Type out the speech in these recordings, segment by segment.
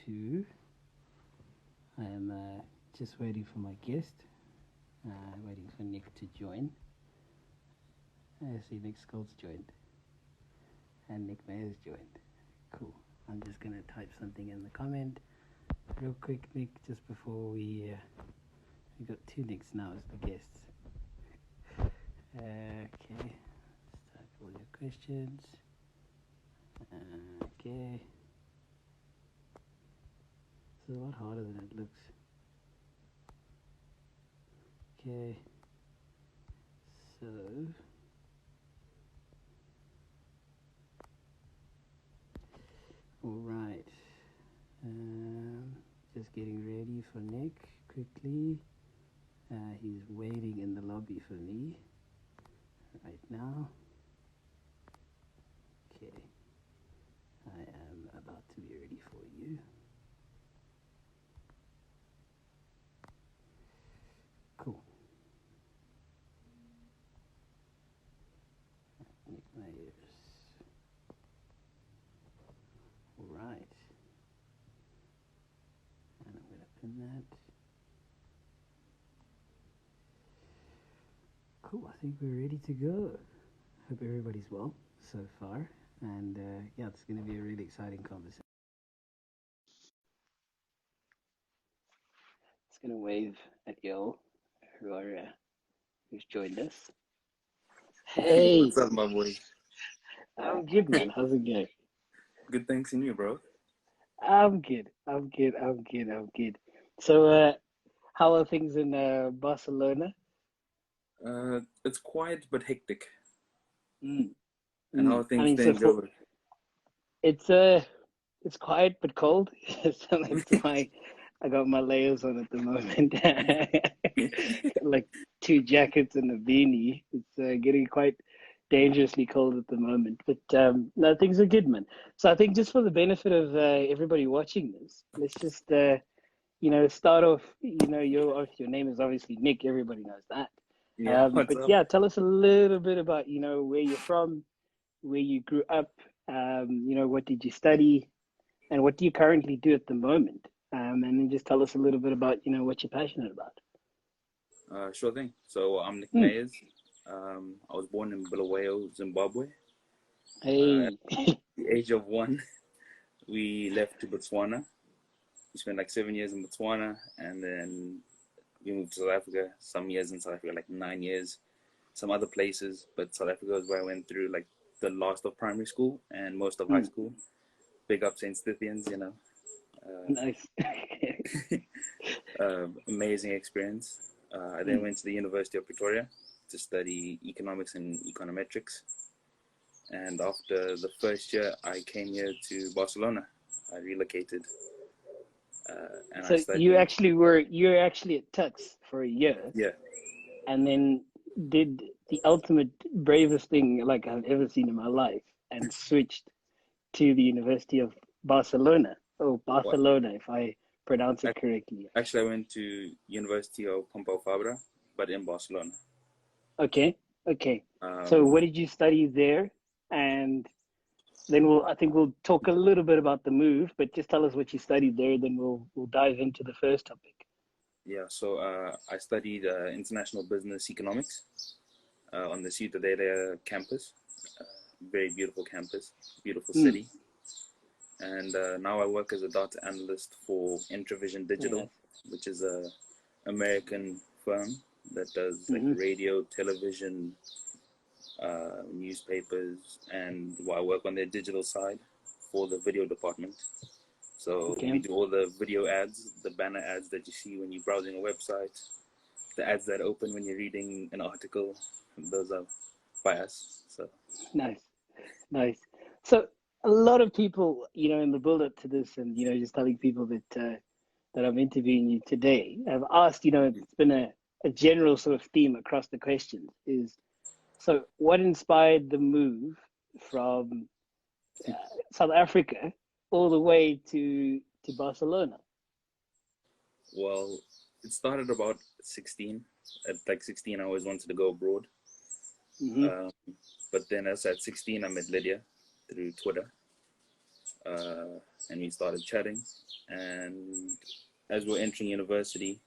2. I am just waiting for my guest, waiting for Nick to join. I see Nick Scott's joined, and Nick Mayers joined. Cool. I'm just going to type something in the comment real quick, Nick, just before we got 2 Nicks now as the guests. Okay, let's type all your questions. Okay. It's a lot harder than it looks. Okay. So all right. Just getting ready for Nick quickly. He's waiting in the lobby for me right now. Okay. I am about to be ready for you. Cool. Nick Mayers. All right. And I'm going to pin that. Cool. I think we're ready to go. Hope everybody's well so far. And yeah, it's going to be a really exciting conversation. It's going to wave at y'all who's joined us. Hey, What's up, my boy? I'm good, man. How's it going? Good, thanks, and you, bro? I'm good. So, how are things in Barcelona? It's quiet but hectic. Mm. And how are I things mean, there in Joburg? it's quiet but cold. So that's why I got my layers on at the moment. Got like 2 jackets and a beanie. It's getting quite dangerously cold at the moment. But no, things are good, man. So I think just for the benefit of everybody watching this, let's just start off. Your name is obviously Nick. Everybody knows that. Yeah, what's But up? yeah, tell us a little bit about where you're from, where you grew up. What did you study, and what do you currently do at the moment? And then just tell us a little bit about what you're passionate about. Sure thing. So I'm Nick Hmm. Mayers. I was born in Bulawayo, Zimbabwe. At Hey. the age of 1, we left to Botswana. We spent like 7 years in Botswana, and then we moved to South Africa. Some years in South Africa, like 9 years. Some other places, but South Africa is where I went through like the last of primary school and most of high Hmm. school. Big up Saint Stithians, Nice. amazing experience. I then Hmm. went to the University of Pretoria to study economics and econometrics. And after the first year, I came here to Barcelona. I relocated and I So you studied. actually at Tux for a year, Yeah, and then did the ultimate bravest thing like I've ever seen in my life, and switched to the University of Barcelona. Oh, well, Barcelona, if I pronounce it correctly. actually, I went to University of Pompeu Fabra, but in Barcelona. Okay, okay. So Um, what did you study there? And then I think we'll talk a little bit about the move, but just tell us what you studied there, then we'll dive into the first topic. yeah, so I studied international business economics on the Ciutadella campus. Very beautiful campus, beautiful Hmm. city. And now I work as a data analyst for Intravision Yeah. Digital, which is a American firm that does like Mm-hmm. radio, television, newspapers, and I work on their digital side for the video department. So we Okay. do all the video ads, the banner ads that you see when you're browsing a website, the ads that open when you're reading an article. Those are by us. So Nice. Nice. So a lot of people, in the build up to this, and just telling people that I'm interviewing you today, have asked. It's been a general sort of theme across the questions. Is so what inspired the move from South Africa all the way to Barcelona? well, it started about 16. At like 16, I always wanted to go abroad. Mm-hmm. Um, but then as at 16, I met Lydia through Twitter. and we started chatting. And as we were entering university,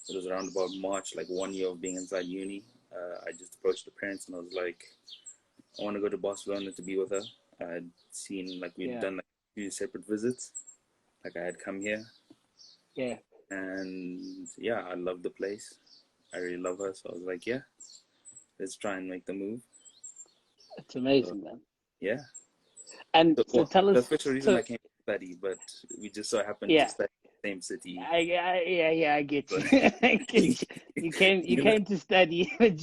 it was around about March, like 1 year of being inside uni. I just approached the parents and I was like, I want to go to Barcelona to be with her. I had seen, like, we'd done like a few separate visits. Like, I had come here. Yeah. And yeah, I love the place. I really love her. So I was like, yeah, let's try and make the move. It's So, amazing, man. yeah. And So, so well, tell the us, official reason so I came to study, but we just so happened to yeah, study in the same city. I get So, you. I get you. You you know, came to study, but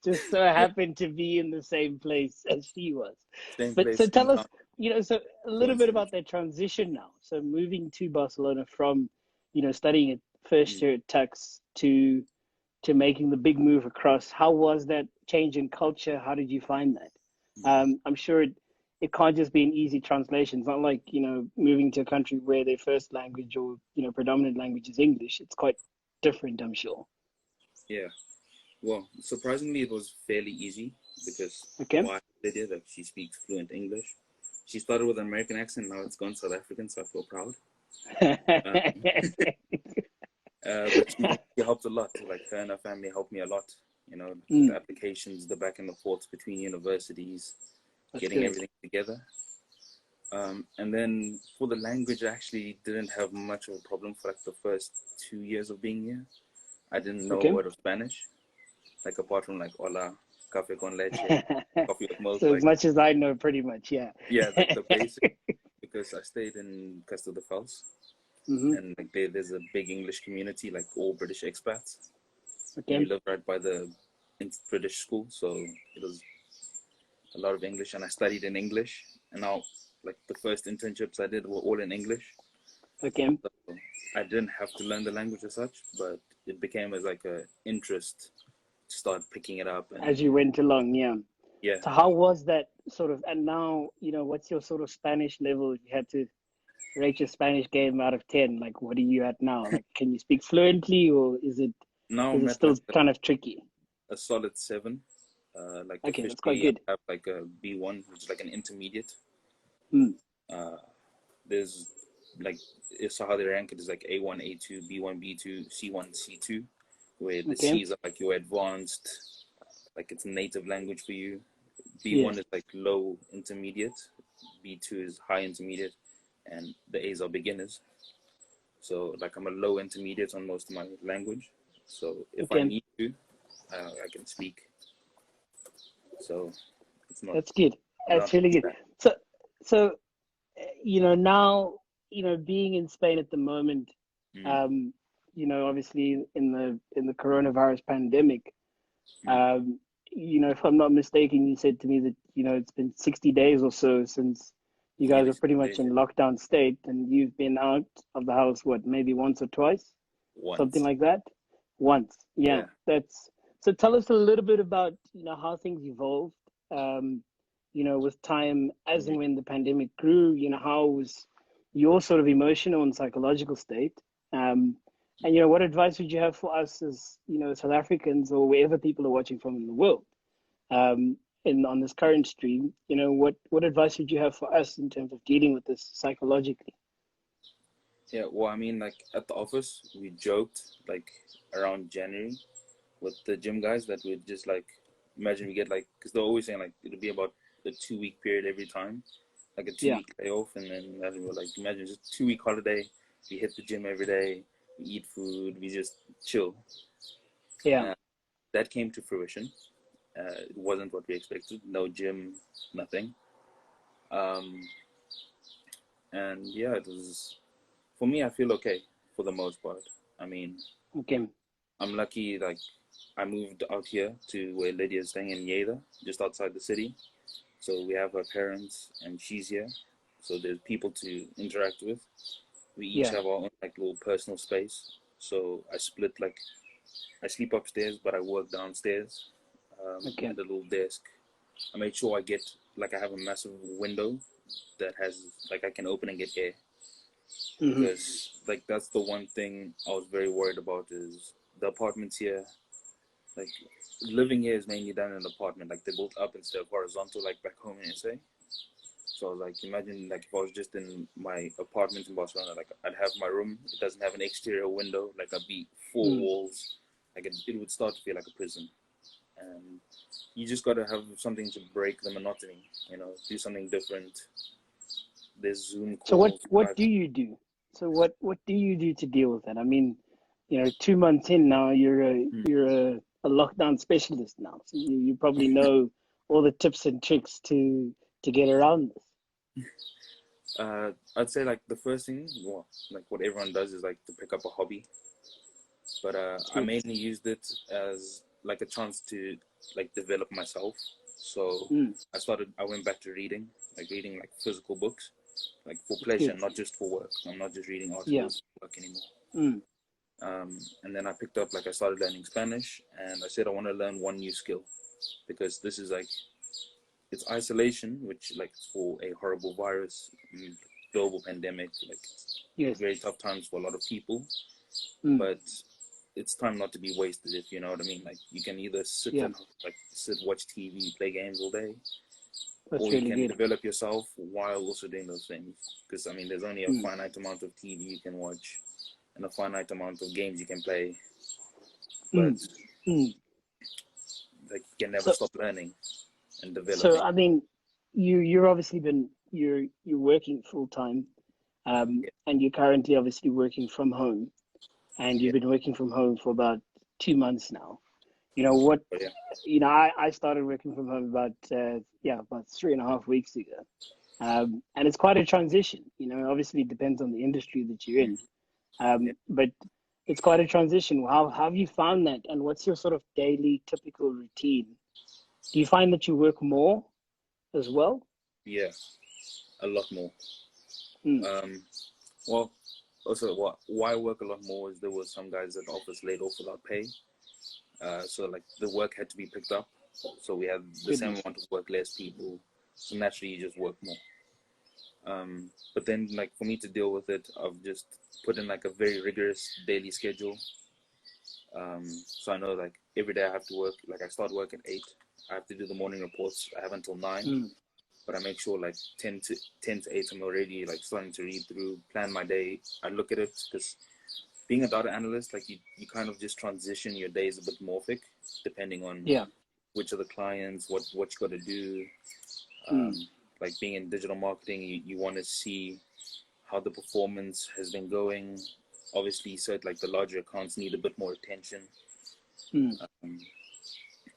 just so happened to be in the same place as she was. same But so place, same tell us, town, so a little bit coincidence. about that transition now. So moving to Barcelona from, studying at first Mm. year at Tux to making the big move across. How was that change in culture? How did you find that? I'm sure it can't just be an easy translation. It's not like, moving to a country where their first language or, predominant language is English. It's quite different, I'm sure. Yeah. Well, surprisingly, it was fairly easy because Okay. why they did, like, she speaks fluent English. She started with an American accent, now it's gone South African, so I feel proud. Uh, but she helped a lot. Like, her and her family helped me a lot. You know, the applications, the back and the forths between universities, That's getting good. everything together. And then for the language, I actually didn't have much of a problem for like the first 2 years of being here. I didn't know a Okay. word of Spanish, like apart from like hola, café con leche, coffee with milk, So as like much as I know, pretty much, yeah. yeah, like the basic. Because I stayed in Castel de Fels, hmm and like there's a big English community, like all British expats, and we Okay. lived right by the British school, so it was a lot of English, and I studied in English, and now like the first internships I did were all in English. Okay. So I didn't have to learn the language as such, but it became as like a interest to start picking it up, As and you went along, yeah. yeah. So how was that sort of, and now, what's your sort of Spanish level? You had to rate your Spanish game out of 10. Like, what are you at now? Like, can you speak fluently or Now is I'm it at still like kind of tricky? a solid 7. Like Okay, that's quite officially, I good. have like a B1, which is like an intermediate. Mm. Uh, there's like, so how they rank it is like A1, A2, B1, B2, C1, C2, where the Okay. C's are like your advanced, like it's a native language for you. Yes. B1 is like low intermediate, B2 is high intermediate, and the A's are beginners. So like I'm a low intermediate on most of my language. So if I Okay. need to, I can speak. So it's not, That's good. not That's really good. bad. So, now, being in Spain at the moment, Mm, um, obviously in the coronavirus pandemic, mm. if I'm not mistaken, you said to me that, it's been 60 days or so since you guys Nearly are pretty 6 much days, in yeah. lockdown state and you've been out of the house, what, maybe once or twice, something Once. like that? Once. Yeah. Yeah. So tell us a little bit about, how things evolved, um, with time as and Mm. when the pandemic grew, how was your sort of emotional and psychological state? Um, and what advice would you have for us as South Africans or wherever people are watching from in the world? In on this current stream, what advice would you have for us in terms of dealing with this psychologically? Yeah, well, I mean, like at the office, we joked like around January with the gym guys that we'd just like imagine we get like, because they're always saying like it'll be about a 2 week period every time, like a two Yeah. week layoff, and then imagine we're like, imagine just 2 week holiday. We hit the gym every day, we eat food, we just chill. Yeah. Uh, that came to fruition. It wasn't what we expected. No gym, nothing. Um, and yeah, it was, for me, I feel okay for the most part. I mean, Okay. I'm lucky, like, I moved out here to where Lydia is staying in Lleida, just outside the city. So we have her parents, and she's here. So there's people to interact with. We each Yeah. have our own, like, little personal space. So I split, like, I sleep upstairs, but I work downstairs Okay. at a little desk. I made sure I get, like, I have a massive window that has, like, I can open and get air. hmm Because like that's the one thing I was very worried about is the apartments here. Like living here is mainly done in an apartment. Like they're built up instead of horizontal, like back home in SA. So I was like, imagine like if I was just in my apartment in Barcelona, like I'd have my room, it doesn't have an exterior window, like I'd be four Mm. walls, like it would start to feel like a prison. And you just got to have something to break the monotony, do something different. There's Zoom So calls. what do you do? So what do you do to deal with that? I mean, 2 months in now, you're a lockdown specialist now. So you probably know all the tips and tricks to get around this. I'd say like the first thing, well, like what everyone does is like to pick up a hobby. But I Good. mainly used it as like a chance to like develop myself. So Mm, I went back to reading, like reading like physical books, like for that's pleasure, good. not just for work. I'm not just reading Yeah. articles for work anymore. Mm, And then I picked up, like I started learning Spanish, and I said I want to learn one new skill because this is like, it's isolation, which like for a horrible virus, global pandemic, like yes. very tough times for a lot of people, Mm, but it's time not to be wasted, if you know what I mean. Like you can either yeah. watch TV, play games all day, That's or you really can good. develop yourself while also doing those things. Because I mean, there's only a Mm, finite amount of TV you can watch and a finite amount of games you can play, but mm, mm. like you can never So stop learning and so developing. I mean, you're obviously you're working full time, Yeah, and you're currently obviously working from home, and yeah, you've been working from home for about 2 months now. You know what? but yeah, I started working from home about 3.5 weeks ago, and it's quite a transition. Obviously it depends on the industry that you're in, yeah. but it's quite a transition. How have you found that, and what's your sort of daily typical routine? Do you find that you work more as well? Yeah, a lot more. Mm, Um, well, also why I work a lot more is there was some guys at the office laid off without pay. So like the work had to be picked up. So we had the same goodness. amount of work, less people. So naturally you just work more. But then like for me to deal with it, I've just put in like a very rigorous daily schedule. So I know like every day I have to work. Like I start work at 8. I have to do the morning reports. I have until 9. Mm, But I make sure like 10 to 8, I'm already like starting to read through, plan my day. I look at it because being a data analyst, like you kind of just transition your days a bit morphic depending on yeah. which are the clients, what you got to do. Mm, Um, like being in digital marketing, you want to see how the performance has been going. Obviously, so like the larger accounts need a bit more attention. mm, Um,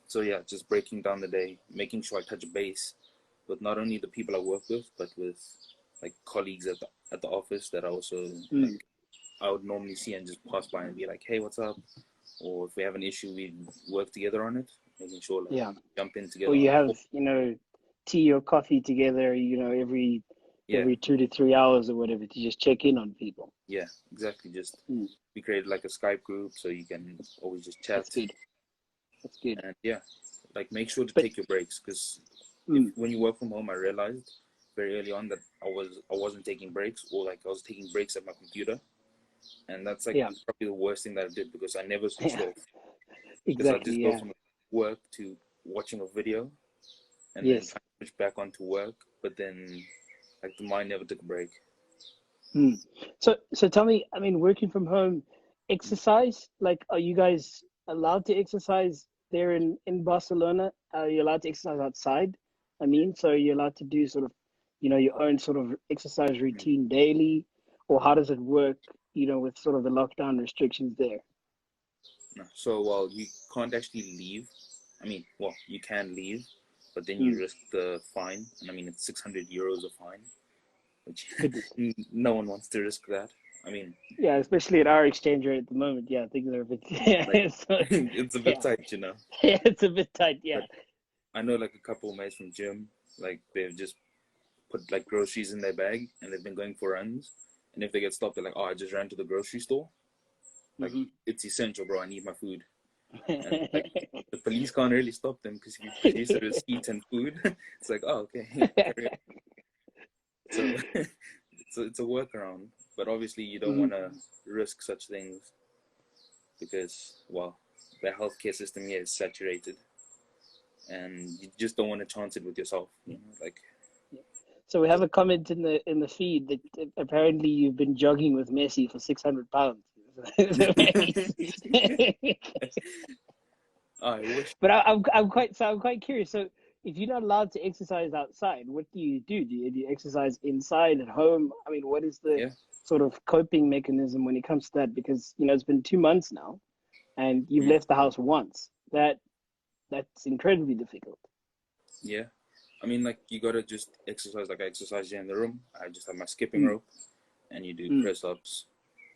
so yeah, just breaking down the day, making sure I touch base with not only the people I work with, but with like colleagues at the office that I also mm, like I would normally see and just pass by and be like, hey, what's up? Or if we have an issue, we work together on it, making sure like yeah. jump in Or together you on a have, call. tea or coffee together, every Yeah, 2 to 3 hours or whatever to just check in on people. yeah, exactly. Just Mm, we created like a Skype group so you can always just chat. that's good. That's good. And yeah, like make sure to But take your breaks because if mm, when you work from home, I realized very early on that I wasn't taking breaks, or like I was taking breaks at my computer, and that's like yeah, probably the worst thing that I did because I never switched yeah, off because I exactly. just go Yeah. from work to watching a video and then Yes. trying to switch back onto work, but then like the mind never took a break. Mm. So tell me, I mean, working from home, exercise, like, are you guys allowed to exercise there in Barcelona? Are you allowed to exercise outside? I mean, so you're allowed to do sort of, your own sort of exercise Mm. routine daily, or how does it work, with sort of the lockdown restrictions there? No. So while you can't actually leave, I mean, well, you can leave, but then you Mm. risk the fine, and I mean it's 600 euros a fine, which Goodness. no one wants to risk that. I mean, Yeah, especially at our exchange rate at the moment. Yeah, things are a bit, like yeah, so, it's a bit yeah, tight, you know. yeah, it's a bit tight. Yeah. But I know like a couple of mates from gym, like they've just put like groceries in their bag and they've been going for runs. And if they get stopped, they're like, "Oh, I just ran to the grocery store. Like Hmm. it's essential, bro. I need my food." And like the police can't really stop them because if you produce a receipt and food, it's like, "Oh, okay, carry on." So, so it's a workaround. But obviously, you don't Hmm. want to risk such things because, well, the healthcare system here is saturated, and you just don't want to chance it with yourself. Like So we have a comment in the feed that apparently you've been jogging with Messi for 600 pounds. I wish. But I'm quite curious. So if you're not allowed to exercise outside, what do you do? Do you exercise inside at home? I mean, what is the Yeah, sort of coping mechanism when it comes to that? Because it's been 2 months now, and you've mm, left the house once. That's incredibly difficult. yeah. I mean, like you gotta just exercise. Like I exercise here in the room. I just have my skipping Mm, rope, and you do mm, press ups,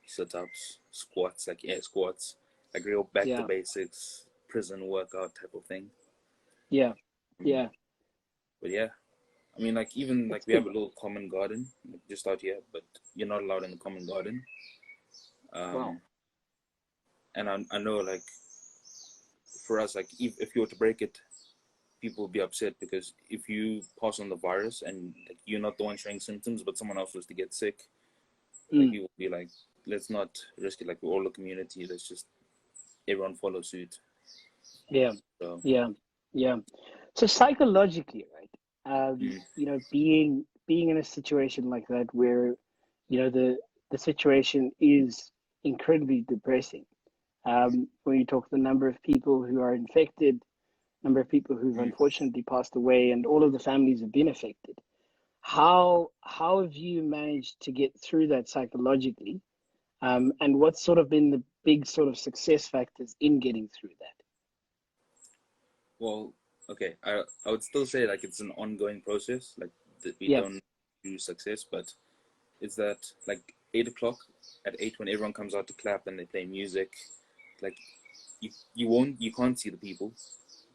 sit ups, squats, like air squats, like real back to yeah, basics, prison workout type of thing. yeah, Mm, yeah. but yeah, I mean, like even like That's we have good. a little common garden like, just out here, but you're not allowed in the common garden. Wow. Um, and I know like for us, like if you were to break it, people will be upset because if you pass on the virus and like you're not the one showing symptoms, but someone else was to get sick, like Mm, people will be like, let's not risk it. Like we're all a community. Let's just everyone follow suit. yeah, So yeah, yeah. So psychologically, right? mm, Being in a situation like that where, the situation is incredibly depressing. When you talk the number of people who are infected, number of people who've mm. unfortunately passed away, and all of the families have been affected. How have you managed to get through that psychologically? And what's sort of been the big sort of success factors in getting through that? Well, okay, I would still say like it's an ongoing process. Like that we Yeah. don't do success, but it's that like 8 o'clock at 8 when everyone comes out to clap and they play music, like you can't see the people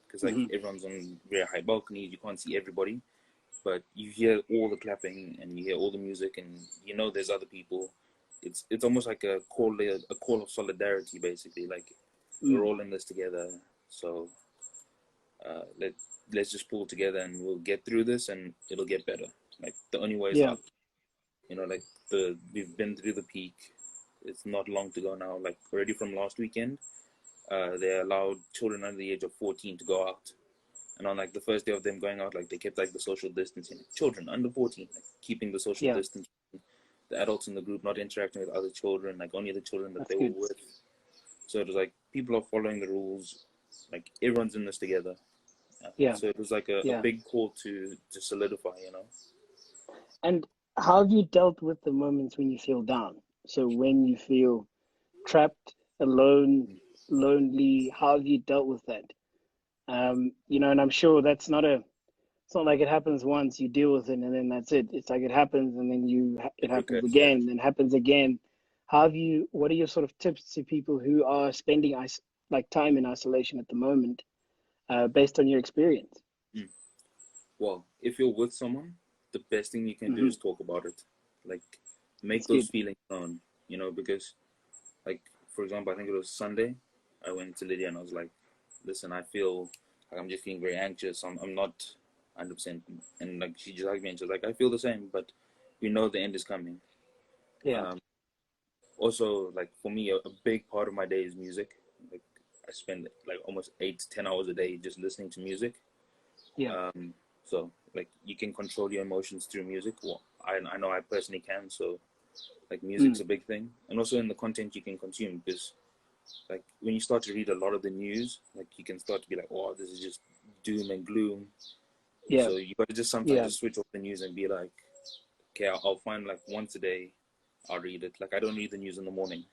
because like Hmm. everyone's on very high balconies. You can't see everybody, but you hear all the clapping and you hear all the music and you know there's other people. It's almost like a call of solidarity basically. Like we're Mm. all in this together. So let's just pull together and we'll get through this and it'll get better. Like the only way is Yeah. up. Like we've been through the peak. It's not long to go now. Like already from last weekend, they allowed children under the age of 14 to go out. And on like the first day of them going out, like they kept like the social distancing. Children under 14, like keeping the social Yeah. distance. The adults in the group not interacting with other children, like only the children that That's they were good. with. So it was like people are following the rules. Like everyone's in this together. Yeah. So it was like a Yeah. big call to solidify. And how have you dealt with the moments when you feel down? So when you feel trapped, alone, lonely, how have you dealt with that? And I'm sure it's not like it happens once, you deal with it, and then that's it. It's like it happens, and then it It happens recurs, yeah. again, then happens again. What are your sort of tips to people who are spending like time in isolation at the moment, based on your experience? Mm. Well, if you're with someone, the best thing you can do Hmm. is talk about it. Like, make That's those good. feelings known, because, like, for example, I think it was Sunday, I went to Lydia and I was like, listen, I feel like I'm just feeling very anxious. I'm not 100%. And, like, she just hugged me and she was like, I feel the same, but we know the end is coming. Yeah. Um, Also, like, for me, a big part of my day is music. Like, I spend, like, almost 8 to 10 hours a day just listening to music. Yeah. Um, so like you can control your emotions through music. Well, I know I personally can. So like music's Mm. a big thing, and also in the content you can consume because like when you start to read a lot of the news, like you can start to be like, oh, this is just doom and gloom. Yeah. So you got to just sometimes Yeah. just switch off the news and be like, okay, I'll find like once a day, I'll read it. Like I don't read the news in the morning,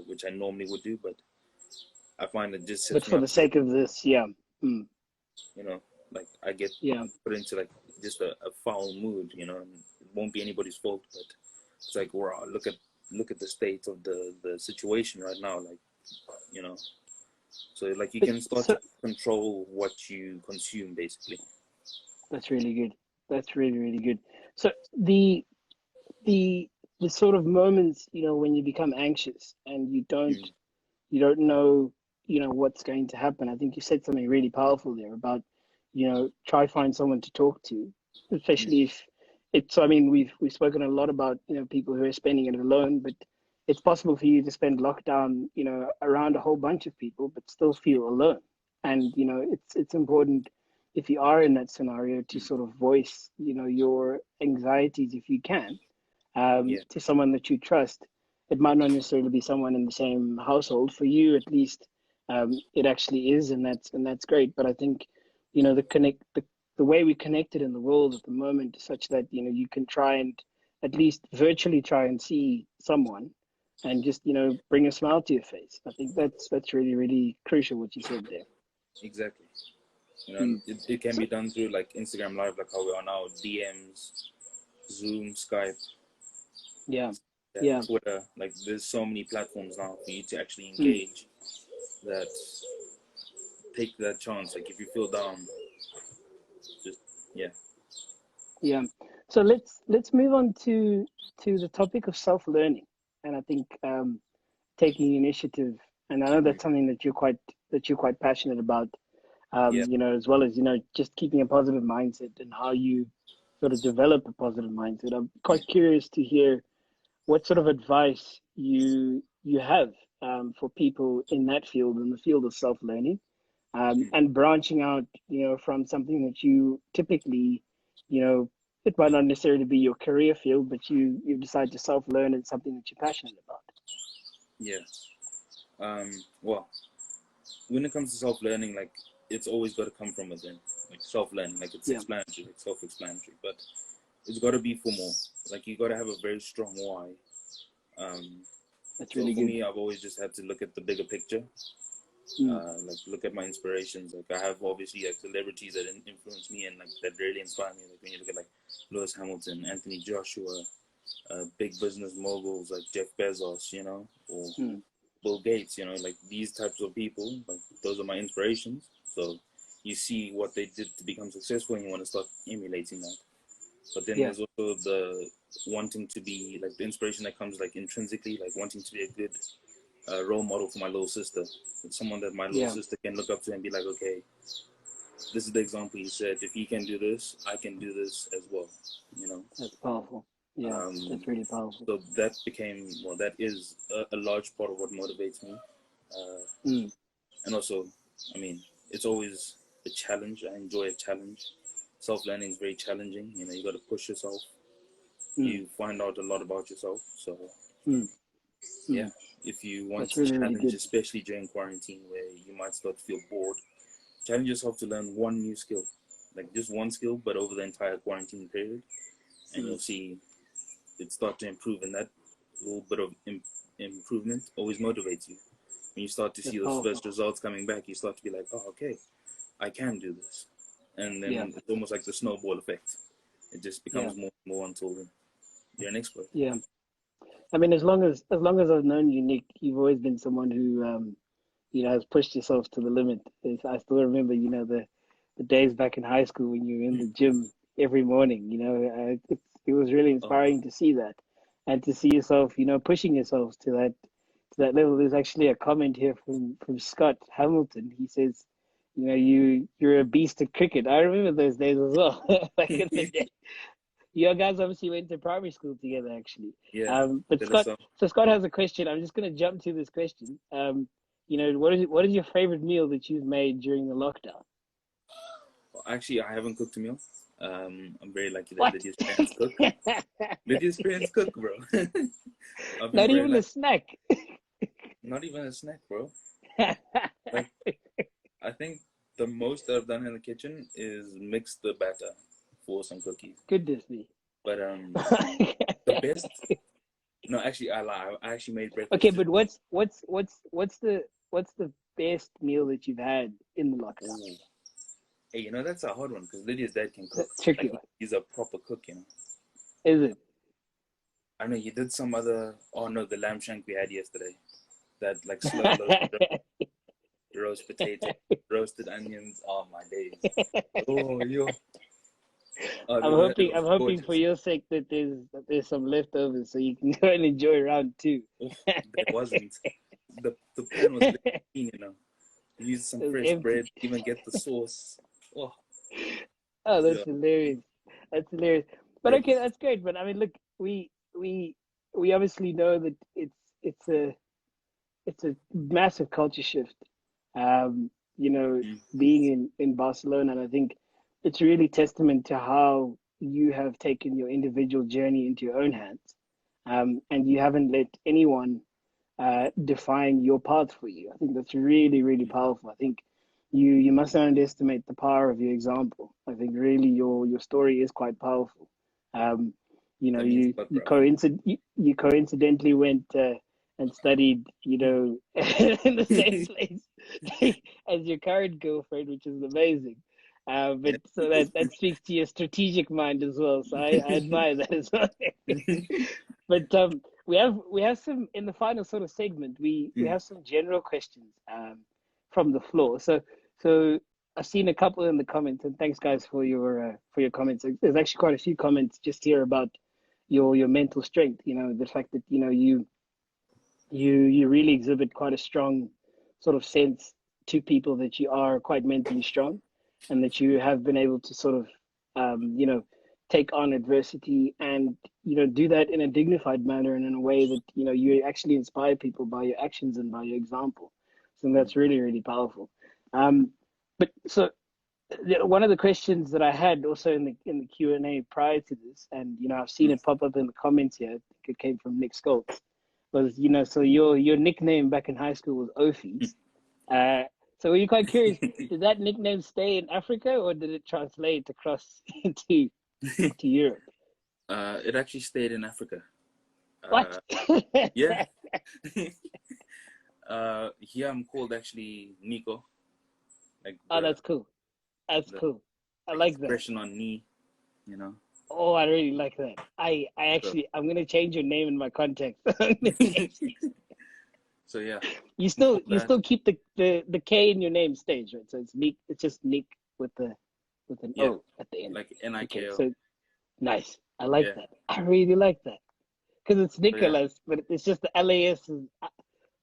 which I normally would do, but I find it just But sets me for up the to get sake of this, yeah. Mm. you know, like I get Yeah. put into like just a foul mood, and it won't be anybody's fault, but it's like, wow, look at the state of the situation right now, like, you know, so like you But can start so to control what you consume, basically. that's really good. That's really, really good. So the the sort of moments, when you become anxious and Mm, you don't know, what's going to happen. I think you said something really powerful there about, try find someone to talk to, mm, especially if it's. I mean, we've spoken a lot about, people who are spending it alone, but it's possible for you to spend lockdown, around a whole bunch of people, but still feel alone. And it's important, if you are in that scenario, to sort of voice, your anxieties if you can, Yeah, to someone that you trust. It might not necessarily be someone in the same household. For you, at least, it actually is, and that's great. But I think, the way we connected in the world at the moment is such that you can try and at least virtually try and see someone, and just bring a smile to your face. I think that's really really crucial what you said there. exactly. Mm. And it can So be done through like Instagram Live, like how we are now, DMs, Zoom, Skype, yeah, yeah, yeah, Twitter. Like there's so many platforms now for you to actually mm, engage that take that chance. Like if you feel down, just yeah, yeah. So let's move on to the topic of self learning, and I think taking initiative. And I know mm, that's something that you're quite passionate about. yeah, As well as just keeping a positive mindset and how you sort of develop a positive mindset. I'm yeah, quite curious to hear what sort of advice you have for people in that field, in the field of self learning, mm, and branching out, from something that you typically, you know, it might not necessarily be your career field, but you decide to self learn in something that you're passionate about. yeah. Well, when it comes to self learning, like it's always got to come from within. Like self learning, like it's Yeah, explanatory, like self explanatory, but it's got to be for more. Like you got to have a very strong why. Um, that's so really for good. me, I've always just had to look at the bigger picture. Mm, Like look at my inspirations. Like I have obviously like celebrities that influence me and like that really inspire me. Like when you look at like Lewis Hamilton, Anthony Joshua, big business moguls like Jeff Bezos, or mm, Bill Gates, like these types of people. Like those are my inspirations. So you see what they did to become successful, and you want to start emulating that. But then yeah, there's also the wanting to be like the inspiration that comes like intrinsically, like wanting to be a good role model for my little sister. It's someone that my little yeah. sister can look up to and be like, okay, this is the example he said. If he can do this, I can do this as well. You know. That's powerful. Yeah, Um, that's really powerful. so that became that is a large part of what motivates me. Uh, Mm, and also, I mean, it's always a challenge. I enjoy a challenge. Self learning is very challenging. You got to push yourself. mm, You find out a lot about yourself. So mm, yeah, mm. if you want That's to really really challenge, good. especially during quarantine where you might start to feel bored, challenge yourself to learn one new skill, like just one skill, but over the entire quarantine period, and Mm, you'll see it start to improve. And that little bit of improvement always motivates you. When you start to that's see those powerful. first results coming back, you start to be like, oh, okay, I can do this. And Yeah, then it's almost like the snowball effect. It just yeah, becomes more and more until you're an expert. yeah. I mean, as long as I've known you, Nick, you've always been someone who has pushed yourself to the limit. I still remember, the days back in high school when you were in the gym every morning. It was really Oh, inspiring to see that, and to see yourself, pushing yourself to that level. There's actually a comment here from Scott Hamilton. He says, you're a beast at cricket. I remember those days as well, back in the day. You guys obviously went to primary school together, actually. yeah. But Tell us Scott, some. so Scott has a question. I'm just going to jump to this question. What is your favorite meal that you've made during the lockdown? Well, actually, I haven't cooked a meal. I'm very lucky that What? Lydia's parents cook. Lydia's parents cook, bro. I've been Not very even a lucky. snack. Not even a snack, bro. Like, I think the most that I've done in the kitchen is mix the batter for some cookies. Goodness me. But the best. No, actually, I lie. I actually made Okay, breakfast but today. what's the best meal that you've had in the lockdown? Ooh. Hey, that's a hard one because Lydia's dad can cook. That's a tricky Like, one. he's a proper cook. Is it? I know he did some other. Oh no, the lamb shank we had yesterday. That like slow roast potato, roasted onions. Oh my days. Oh yo. Oh, I'm it hoping was I'm hoping for gorgeous. your sake that there's some leftovers so you can go and enjoy round two. Oh, there wasn't. The pan was clean. Use some It was fresh empty. bread, even get the sauce. Oh, Oh, yeah. that's hilarious. That's hilarious. But okay, Breakfast. that's great. But I mean, look, we obviously know that it's a it's a massive culture shift. Um, you know, Mm, being in Barcelona, and I think it's really testament to how you have taken your individual journey into your own hands, and you haven't let anyone define your path for you. I think that's really, really powerful. I think you must not underestimate the power of your example. I think really your story is quite powerful. Um, That means a lot, bro. you coincidentally went and studied, in the same place as your current girlfriend, which is amazing. But so that speaks to your strategic mind as well. So I admire that as well. But we have some in the final sort of segment. We have some general questions from the floor. So I've seen a couple in the comments, and thanks guys for your comments. There's actually quite a few comments just here about your mental strength. The fact that you really exhibit quite a strong sort of sense to people that you are quite mentally strong, and that you have been able to sort of take on adversity and do that in a dignified manner and in a way that you actually inspire people by your actions and by your example. So that's really, really powerful. But so one of the questions that I had also in the Q&A prior to this, and I've seen it pop up in the comments here, I think it came from Nick Scholz, was so your nickname back in high school was Ophies. So were you quite curious, did that nickname stay in Africa or did it translate across to Europe? It actually stayed in Africa. What? Yeah. Here I'm called actually Nico. Like Oh, that's cool. That's cool. I like that. Expression on knee, Oh, I really like that. I'm gonna change your name in my contacts. So yeah. You still keep the K in your name stage, right? So it's Nick. It's just Nick with an O at the end. Like Niko. Okay, so nice. I like that. I really like that because it's Nikolas, but it's just the LAS.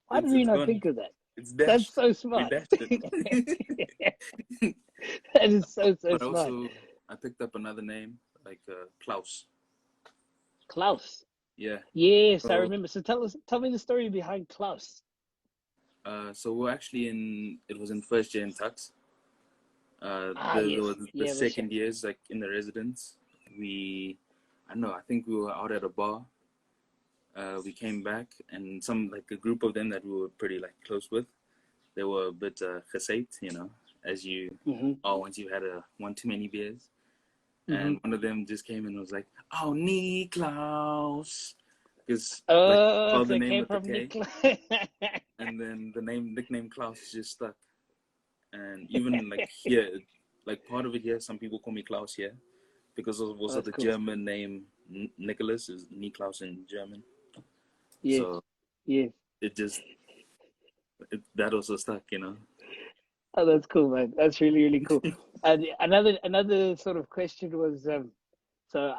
Why did we not think of that? It's dashed. That's so smart. We dashed it. That is so but smart. Also, I picked up another name like Klaus. Klaus. Yeah. Yes, so, I remember. So tell me the story behind Klaus. So we're actually it was in first year in Tux. The second years, like in the residence, I think we were out at a bar. We came back, and a group of them that we were pretty close with, they were a bit gesaped, as you are once you had one too many beers. And one of them just came and was like, "Oh, Nikolas," because so the name came with from the K, and then the nickname Klaus just stuck. And even here, part of it here, some people call me Klaus here because of also the cool. German name Nikolas is Niklaus in German. Yes. So yes, that also stuck, Oh, that's cool, man. That's really, really cool. And another sort of question was, so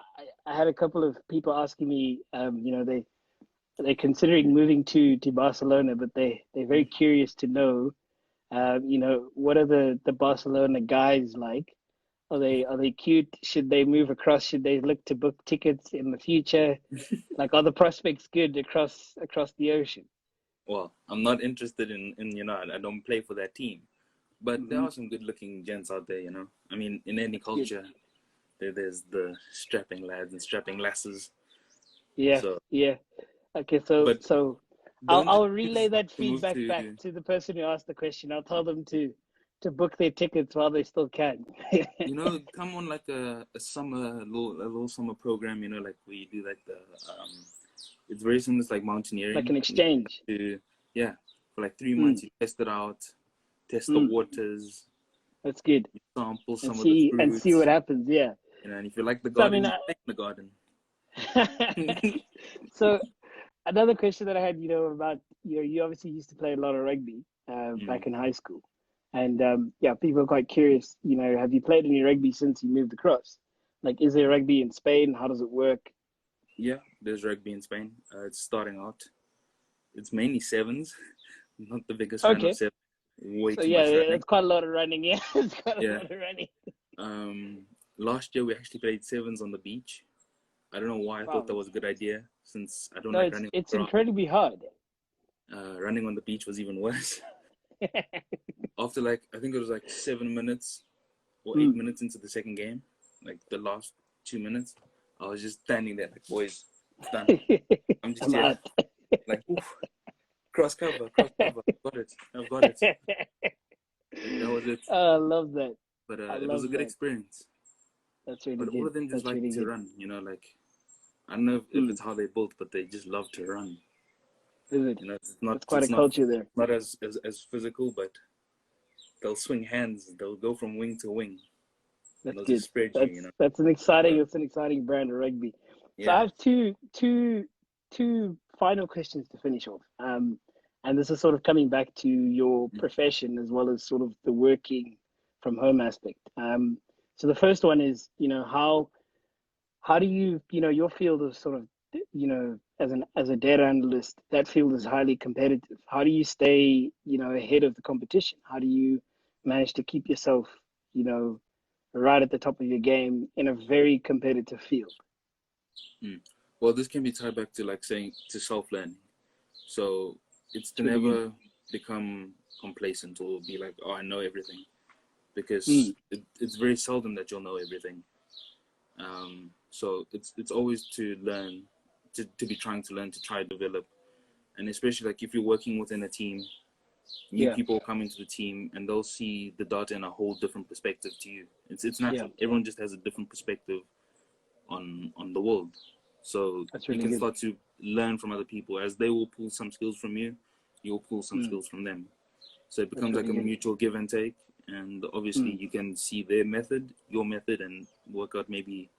I had a couple of people asking me, they're considering moving to Barcelona, but they're very curious to know, what are the Barcelona guys like? Are they cute? Should they move across? Should they look to book tickets in the future? Are the prospects good across the ocean? Well, I'm not interested in I don't play for that team. But there are some good-looking gents out there, I mean, in any culture, there's the strapping lads and strapping lasses. Yeah, yeah. Okay, so I'll relay that feedback back to the person who asked the question. I'll tell them to book their tickets while they still can. Come on a little summer program. We do it's very similar to mountaineering. Like an exchange. For 3 months you test it out. Test the waters. That's good. Sample some of the fruits. And see what happens, yeah. And if you like the garden, you the garden. So another question that I had, about, you obviously used to play a lot of rugby back in high school. And people are quite curious, have you played any rugby since you moved across? Is there rugby in Spain? How does it work? Yeah, there's rugby in Spain. It's starting out. It's mainly sevens. Not the biggest fan of sevens. Way too much running. That's quite a lot of running. Yeah, it's quite a lot of running. Last year we actually played sevens on the beach. I don't know why I thought that was a good idea, since I don't like running. It's incredibly hard. Running on the beach was even worse. After I think it was 7 minutes, or 8 minutes into the second game, like the last 2 minutes, I was just standing there like, boys, it's done. I'm just I'm here, out. like, oof, cross cover, I've got it. Like, that was it. Oh, I love that. But I it was a love good that. experience. That's really But all good. of them just That's like really to good. run, like, I don't know if it's how they built, but they just love to run. Is it? That's quite a It's not culture there. not as physical, but they'll swing hands. They'll go from wing to wing, and That's they'll good. just spread you. That's an exciting. But It's an exciting brand of rugby. So I yeah, have two final questions to finish off. And this is sort of coming back to your profession as well as sort of the working from home aspect. So the first one is, how do you, your field is sort of, as a data analyst, that field is highly competitive. How do you stay, ahead of the competition? How do you manage to keep yourself, you know, right at the top of your game in a very competitive field? well, this can be tied back to like saying to self-learning. So it's It's to really good. never become complacent or be like, oh, I know everything, because Mm, it's very seldom that you'll know everything. So it's always to learn, to be trying to learn, to try to develop, and especially like if you're working within a team, new yeah, people come into the team and they'll see the data in a whole different perspective to you. It's yeah, natural. Everyone just has a different perspective on the world. So that's you really can good. start to learn from other people as they will pull some skills from you, you'll pull some Mm, skills from them. So it that's becomes like really a good. mutual give and take. And obviously Mm, you can see their method, your method, and work out maybe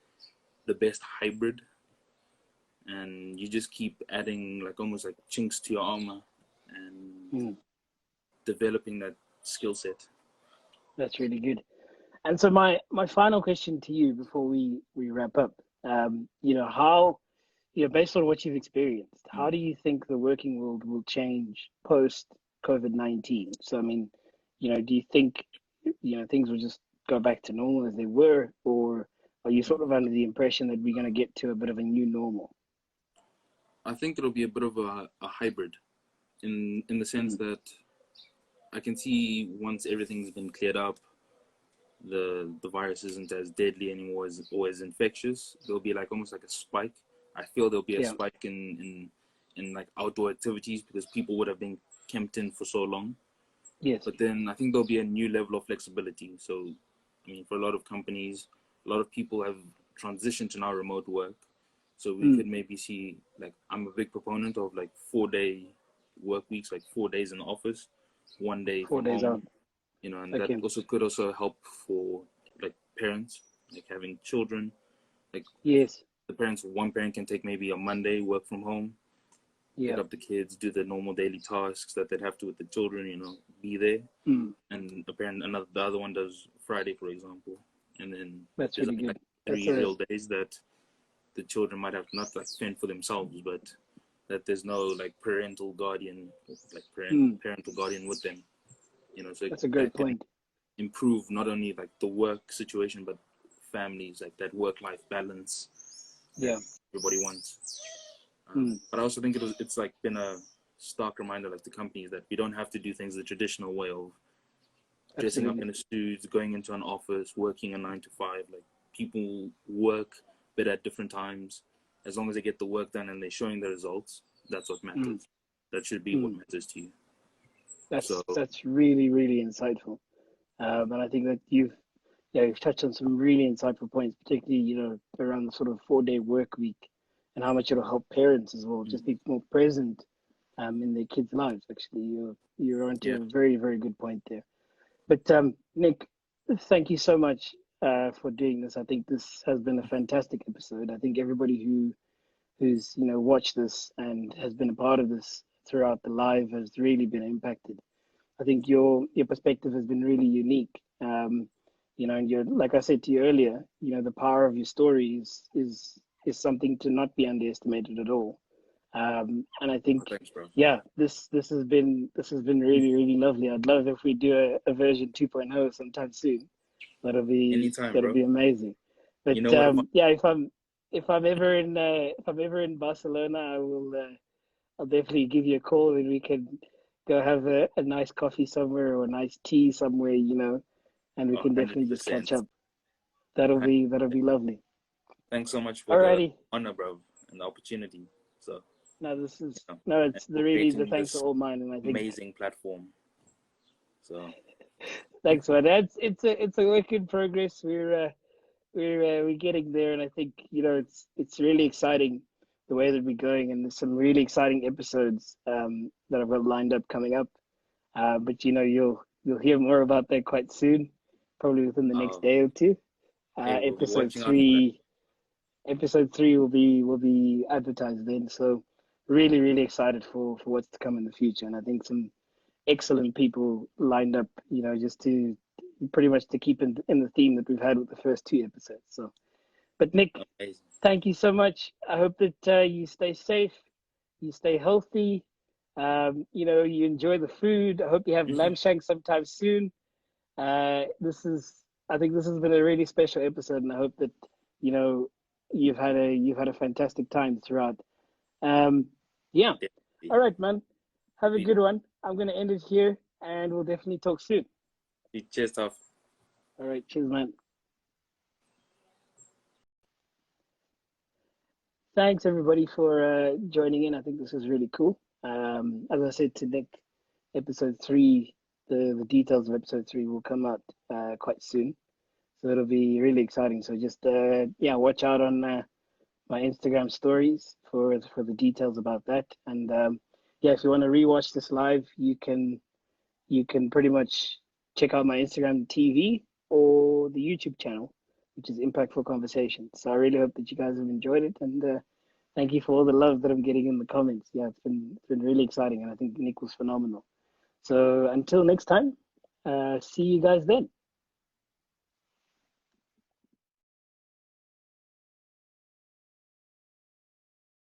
the best hybrid. And you just keep adding like almost like chinks to your armor and mm, developing that skill set. that's really good. And so my final question to you before we wrap up, how, based on what you've experienced, how Mm. do you think the working world will change post COVID-19? So I mean, do you think things will just go back to normal as they were, or are you sort of under the impression that we're going to get to a bit of a new normal? I think it'll be a bit of a hybrid in the sense Mm, that I can see once everything's been cleared up, the virus isn't as deadly anymore or as infectious. There'll be like almost like a spike. I feel there'll be a yeah. spike in like outdoor activities because people would have been camped in for so long. Yes. But then I think there'll be a new level of flexibility. So, I mean, for a lot of companies, a lot of people have transitioned to now remote work. So we Mm, could maybe see, like, I'm a big proponent of like 4 day work weeks, like 4 days in the office, 1 day 4 days from home, out. and that Okay. also could also help for like parents, like having children, like Yes. one parent can take maybe a Monday work from home, pick Yeah. up the kids, do the normal daily tasks that they'd have to with the children, be there, Mm, and the other one does Friday, for example, and then that's there's really only good. like That's three a real days that the children might have to not like fend for themselves, but that there's no like parental guardian, like mm, parental guardian with them, so that's a great that can point. improve not only like the work situation, but families, like that work-life balance that Yeah. everybody wants. Mm, But I also think it's like been a stark reminder, like the companies, that we don't have to do things the traditional way of dressing up absolutely. in a suit, going into an office, working a 9 to 5. Like people work, but at different times. As long as they get the work done and they're showing the results, that's what Mm, matters. That should be what mm. matters to you. So That's really, really insightful. And I think that you've touched on some really insightful points, particularly, around the sort of 4 day work week and how much it'll help parents as well, just be more present in their kids' lives. Actually, you're onto yeah, a very, very good point there. But Nick, thank you so much for doing this. I think this has been a fantastic episode. I think everybody who's watched this and has been a part of this throughout the live has really been impacted. I think your perspective has been really unique. And you're, like I said to you earlier, the power of your story is something to not be underestimated at all. And I oh, think, thanks, bro. yeah, this has been really, really lovely. I'd love if we do a version 2.0 sometime soon. That'll be Anytime, that'll bro. be amazing. But You know what? yeah, if I'm ever in Barcelona, I'll definitely give you a call and we can go have a nice coffee somewhere or a nice tea somewhere, and we can definitely just catch 100%. up. That'll be lovely. Thanks so much for the Alrighty. honor, bro, and the opportunity. So, No, this is you know, no, and it's for the creating thanks are this all mine, and I think amazing platform. So, thanks, man. It's a work in progress. We're getting there, and I think it's really exciting the way that we're going, and there's some really exciting episodes that I've got lined up coming up. But you'll hear more about that quite soon, probably within the next day or two. hey, we'll be Episode watching out for that. three, episode three will be advertised then. So really excited for what's to come in the future, and I think some excellent people lined up. Just to pretty much to keep in the theme that we've had with the first two episodes. So, but Nick, Amazing. thank you so much. I hope that you stay safe, you stay healthy. You enjoy the food. I hope you have lamb shank sometime soon. I think this has been a really special episode, and I hope that you know you've had a fantastic time throughout. Um, yeah. Definitely. All right, man. Have a Be- good one. I'm gonna end it here, and we'll definitely talk soon. Cheers, off. All right, cheers, man. Thanks everybody for joining in. I think this is really cool. As I said to Nick, episode three, the details of episode three will come out quite soon, so it'll be really exciting. So just watch out on my Instagram stories for the details about that. And if you want to rewatch this live, you can pretty much check out my Instagram TV or the YouTube channel, which is Impactful Conversations. So I really hope that you guys have enjoyed it, and thank you for all the love that I'm getting in the comments. Yeah, it's been really exciting, and I think Nick was phenomenal. So until next time, see you guys then.